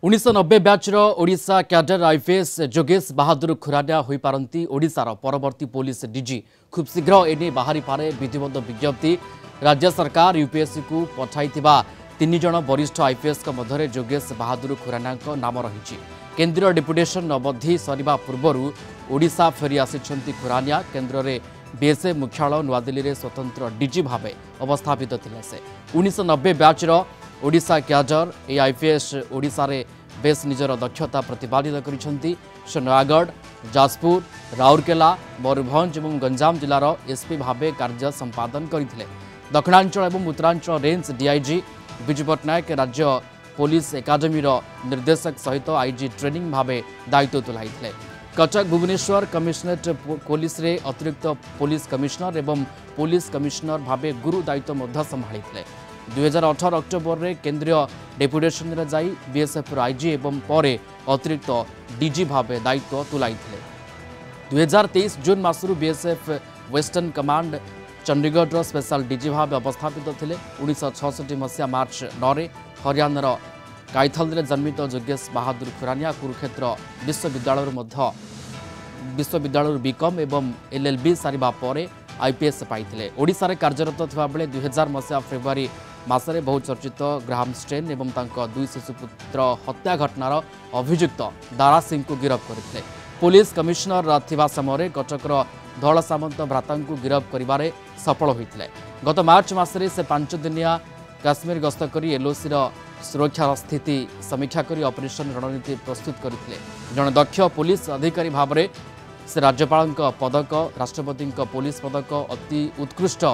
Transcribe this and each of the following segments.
1990 ବ୍ୟାଚ୍ର Odisha cadre IPS Yogesh Bahadur Khurania ହୋଇପାରନ୍ତି ଓଡ଼ିଶାର ପରବର୍ତ୍ତୀ ପୋଲିସ ଡିଜି। ଖୁବ୍ ଶୀଘ୍ର ଏନେଇ ବାହାରିପାରେ ବିଧିବଦ୍ଧ ବିଜ୍ଞପ୍ତି। ରାଜ୍ୟ ସରକାର ୟୁପିଏସ୍ସିକୁ ପଠାଇଥିବା 3 ଜଣ ବରିଷ୍ଠ ଆଇପିଏସ୍ଙ୍କ ମଧ୍ୟରେ ଯୋଗେଶ ବାହାଦୁର ଖୁରାନିଆଙ୍କ ନାମ ରହିଛି। କେନ୍ଦ୍ରୀୟ ଡେପୁଟେସନ୍ ଅବଧି ସରିବା ପୂର୍ବରୁ ଓଡ଼ିଶା ଫେରି ଆସିଛନ୍ତି ଖୁରାନିଆ। କେନ୍ଦ୍ରରେ ବିଏସ୍ଏଫ୍ ମୁଖ୍ୟାଳୟ ନୂଆଦିଲ୍ଲୀରେ ସ୍ୱତନ୍ତ୍ର ଡିଜି ଭାବେ ଅବସ୍ଥାପିତ ଥିଲେ ସେ। 1990 ବ୍ୟାଚ୍ର ଓଡ଼ିଶା କ୍ୟାଡର ए आईपीएस ओडिशा रे बेस निजर दक्षता प्रतिपादित करिसेंती। से नयागढ़, जाजपुर, राउरकेला, मयूरभंज और गंजाम जिलार एसपी भावे कार्य संपादन करथिले। दक्षिणांचल और उत्तरांचल रेंज डीआईजी विजु पट्टनायक राज्य पुलिस एकाडेमी निर्देशक सहित आईजी ट्रेनिंग भावे दायित्व तुलाइथिले। कटक भुवनेश्वर कमिशनरेट पुलिस रे अतिरिक्त पुलिस कमिशनर एवं पुलिस कमिशनर भावे गुरु दायित्व संभाळिथिले। 2018 अक्टोबर रे केंद्रीय डेपुटेशन रे जाई बीएसएफ आईजी एवं परे अतिरिक्त डीजी भावे दायित्व तुलाइथिले। 2023 जून मासरू BSF western command Chandigarh special DG Bhave अवस्थापित थिले। 1966 मसीहा मार्च 9 रे हरियाणार काइथल जन्मित जोगेश बहादुर खुरानिया कुरुक्षेत्र विश्वविद्यालय बीकॉम एवं एलएलबी सारिबा परे आईपीएस पाइथिले। ओडिशा रे कार्यरत थिबा बेले 2000 मसीहा फेब्रुआरी मासरे बहुचर्चित ग्राहम स्टेन एवं तांको 2 शिशुपुत्र हत्या घटनार अभियुक्त दारा सिंह को गिरफ्त करथिले। पुलिस कमिशनर थिबा समय कटकर धौल सामंत भ्राता को गिरफ्त करिबारे सफल होइथिले। गत मार्च मासरे से 5 दिनिया काश्मीर गस्त करी एलओसी सुरक्षा स्थिति समीक्षा करी ऑपरेशन रणनीति प्रस्तुत करथिले। जन दक्ष पुलिस अधिकारी भावरे से राज्यपाल पदक, राष्ट्रपति पुलिस पदक, अति उत्कृष्ट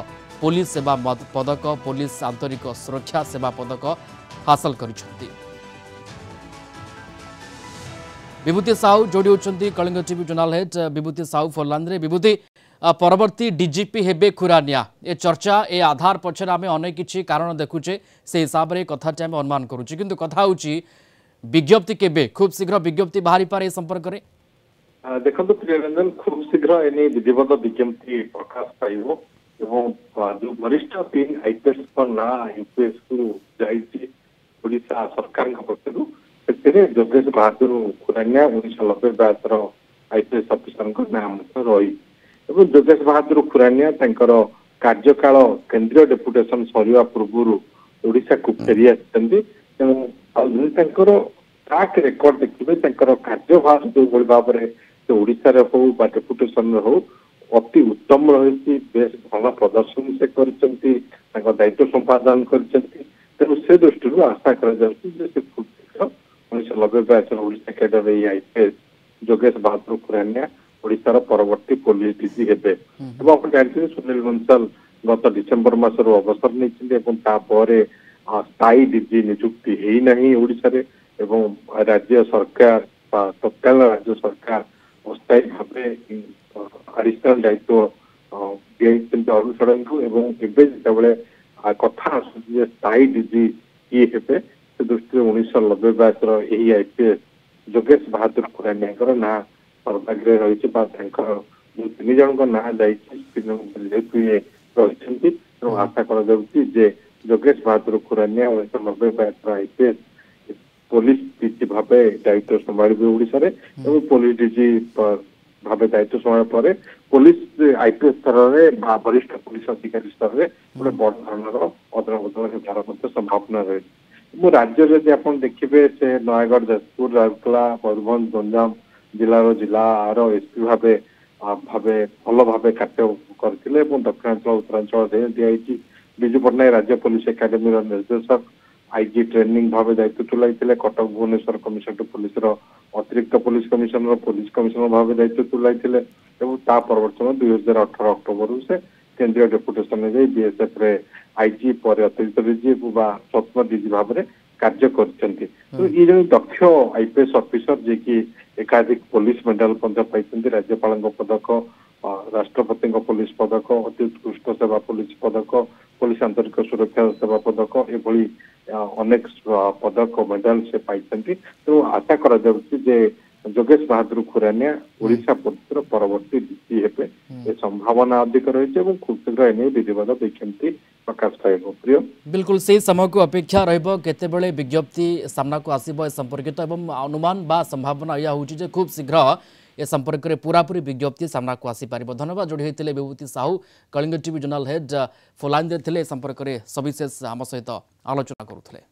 पुलिस सेवा पदक, पुलिस आंतरिक सुरक्षा सेवा पदक हासिल करिसेंती। विभूति साहू जोड़ी होती कलिंग टीवी जर्नल हेड विभूति साहू फोरलाइन रे। विभूति परवर्ती डीजीपी हेबे खुरानिया ए चर्चा ए आधार पछर आम अनेक किछि कारण देखुचे से हिसाब रे कथाटी आम अनुमान करूचे किंतु कथा होची विज्ञप्ति केबे खूब शीघ्र विज्ञप्ति बाहरी पारे संपर्क करे देखो प्रियरंजन खूब शीघ्र एने विधिवत विज्ञप्ति प्रकाश पाइब एवं जो वरिष्ठ 3 आईपीएस ना यूपीएस को जाइए ओडिशा सरकार पक्षर जोगेश बहादुर खुरानिया 1990 बैचर आईपीएस अफिसर नाम रही जोगेश बहादुर खुरानिया कार्यकाल केंद्रीय डेपुटेशन सरिया पूर्व ओडिशा को फेरी आसते ट्रैक रेकर्ड देखिए कार्यभार जो भाव में ओडिशा हो डेपुटेशन हो अति उत्तम रही बेस भल प्रदर्शन से दायित्व संपादन कर दृष्टि आशा कर खूब शीघ्र 1990 बैचर ओडिशा कैडर आईपीएस जोगेश बहादुर खुरानिया ओडिशार परवर्ती पुलिस डीजी हेबे। आप जानते सुनील बंसल गत डिसेम्बर मासर अवसर नहीं स्थायी डीजी नियुक्ति है ओडिशा रे एवं राज्य सरकार तत्काल राज्य सरकार अस्थायी भाव एडिशनल दायित्व दिखाई अरुण षडंगी को कथा स्थायी डीजी किए हेबे से दृष्टि 1990 बैचर यही आईपीएस जोगेश बहादुर खुरानिया ना सर्वाग्रे रही जो 3 जन ना रही आशा कर जोगेश बहादुर खुरानिया 1990 बैचर आईपीएस पुलिस डीजी भाव दायित्व संभाल ओडिशा रे पुलिस डीजी भाव दायित्व संभाल पर पुलिस आईपीएस स्तर में वरिष्ठ पुलिस अधिकारी स्तर में गोटे बड़ धरण अदल बदल संभावना रही। राज्य जब आप देखिए से नयागढ़, जाजपुर, राउरकेला, मयूरभंज, गंजाम जिलार जिलार एसपी भावे भल भाव कार्य करते दक्षिणांचल उत्तरांचल रेंज डीआईजी विजु पट्टनायक राज्य पुलिस एकाडेमी निर्देशक आईजी ट्रेनिंग भाव दायित्व तुलाई। कटक भुवनेश्वर कमिशनरेट पुलिस अतिरिक्त पुलिस कमिशनर भाव दायित्व तुलाई परवर्तन 2018 अक्टोबर से केंद्रीय डेपुटेशन बीएसएफ रे आईजी पर अतिरिक्त डीजी स्वतंत्र डीजी भाव में कार्य करते। तो ये जो दक्ष आईपीएस अफिसर जे कि एकाधिक पुलिस मेडल पाई राज्यपाल पदक, राष्ट्रपति पुलिस पदक, अति उत्कृष्ट सेवा पुलिस पदक, पुलिस आंतरिक सुरक्षा सेवा पदक एभली अनेक पदक मेडल से पाई। तो आशा कर जोगेश बहादुर खुरानिया ओडिशा परवर्ती डीजी हेबे संभावना अधिक रही खूब शीघ्र एने विधिवत विज्ञप्ति प्रकाश पाइब प्रिय बिल्कुल से समय को अपेक्षा रहिबो केतेबेले विज्ञप्ति सामना को आसीबो ए संपर्कित एवं अनुमान बा संभावना या होची जे खूब शीघ्र ए संपर्क में पूरापूरी विज्ञप्ति सामना को आसी पारिबो। धन्यवाद जोड़ी होते Vibhuti Sahu Kalinga TV journal head फोलाइन थे संपर्क में सविशेष आम सहित आलोचना करुले।